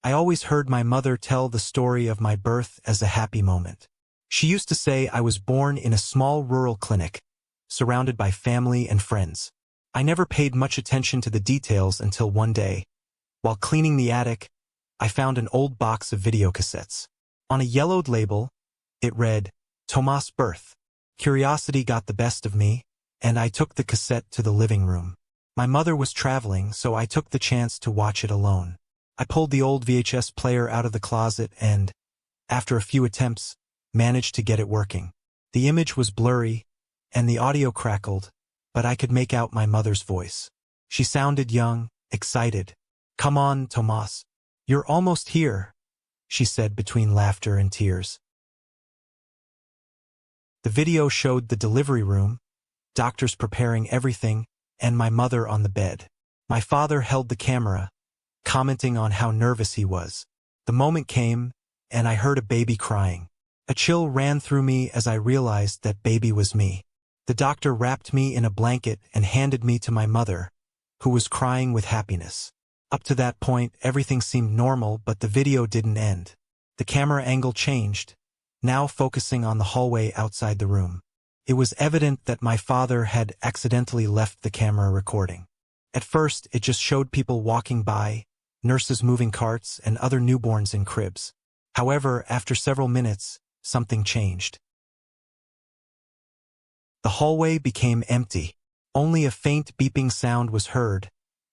I always heard my mother tell the story of my birth as a happy moment. She used to say I was born in a small rural clinic, surrounded by family and friends. I never paid much attention to the details until one day, while cleaning the attic, I found an old box of videocassettes. On a yellowed label, it read, "Tomas' birth." Curiosity got the best of me, and I took the cassette to the living room. My mother was traveling, so I took the chance to watch it alone. I pulled the old VHS player out of the closet and, after a few attempts, managed to get it working. The image was blurry, and the audio crackled, but I could make out my mother's voice. She sounded young, excited. "Come on, Tomas. You're almost here," she said between laughter and tears. The video showed the delivery room, doctors preparing everything, and my mother on the bed. My father held the camera, commenting on how nervous he was. The moment came, and I heard a baby crying. A chill ran through me as I realized that baby was me. The doctor wrapped me in a blanket and handed me to my mother, who was crying with happiness. Up to that point, everything seemed normal, but the video didn't end. The camera angle changed, now focusing on the hallway outside the room. It was evident that my father had accidentally left the camera recording. At first, it just showed people walking by, nurses moving carts, and other newborns in cribs. However, after several minutes, something changed. The hallway became empty. Only a faint beeping sound was heard,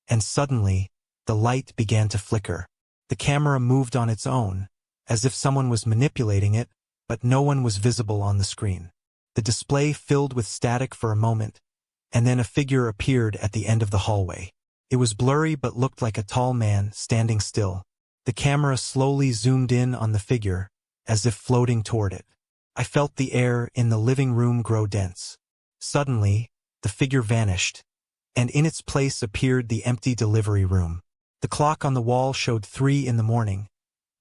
and suddenly, the light began to flicker. The camera moved on its own, as if someone was manipulating it, but no one was visible on the screen. The display filled with static for a moment, and then a figure appeared at the end of the hallway. It was blurry but looked like a tall man standing still. The camera slowly zoomed in on the figure, as if floating toward it. I felt the air in the living room grow dense. Suddenly, the figure vanished, and in its place appeared the empty delivery room. The clock on the wall showed 3 in the morning,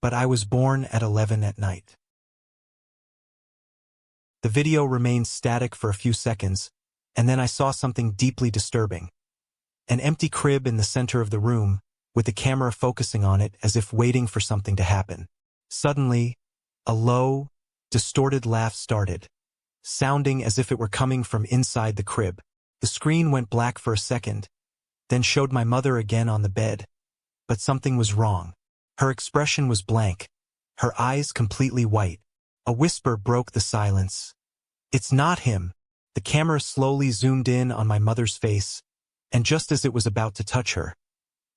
but I was born at 11 at night. The video remained static for a few seconds, and then I saw something deeply disturbing. An empty crib in the center of the room, with the camera focusing on it as if waiting for something to happen. Suddenly, a low, distorted laugh started, sounding as if it were coming from inside the crib. The screen went black for a second, then showed my mother again on the bed. But something was wrong. Her expression was blank, her eyes completely white. A whisper broke the silence. "It's not him." The camera slowly zoomed in on my mother's face, and just as it was about to touch her,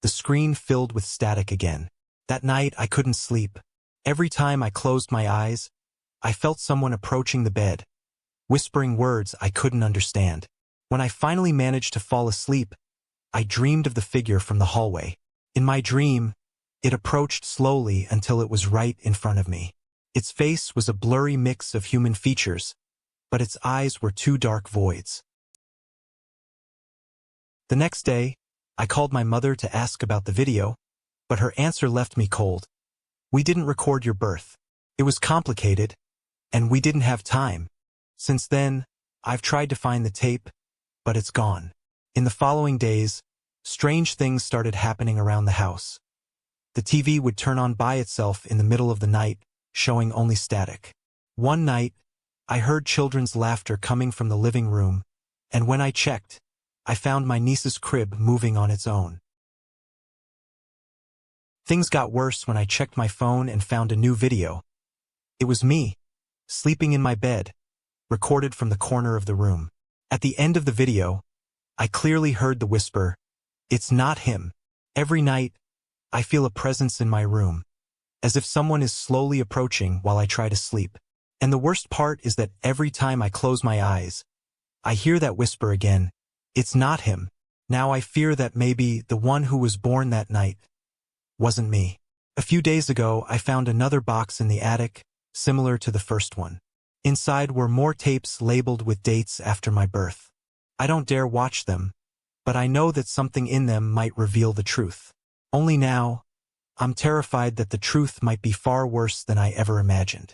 the screen filled with static again. That night I couldn't sleep. Every time I closed my eyes, I felt someone approaching the bed, whispering words I couldn't understand. When I finally managed to fall asleep, I dreamed of the figure from the hallway. In my dream, it approached slowly until it was right in front of me. Its face was a blurry mix of human features, but its eyes were 2 dark voids. The next day, I called my mother to ask about the video, but her answer left me cold. "We didn't record your birth. It was complicated, and we didn't have time." Since then, I've tried to find the tape, but it's gone. In the following days, strange things started happening around the house. The TV would turn on by itself in the middle of the night, showing only static. One night, I heard children's laughter coming from the living room, and when I checked, I found my niece's crib moving on its own. Things got worse when I checked my phone and found a new video. It was me, sleeping in my bed, recorded from the corner of the room. At the end of the video, I clearly heard the whisper, "It's not him." Every night, I feel a presence in my room, as if someone is slowly approaching while I try to sleep. And the worst part is that every time I close my eyes, I hear that whisper again, "It's not him." Now I fear that maybe the one who was born that night wasn't me. A few days ago, I found another box in the attic, similar to the first one. Inside were more tapes labeled with dates after my birth. I don't dare watch them, but I know that something in them might reveal the truth. Only now, I'm terrified that the truth might be far worse than I ever imagined.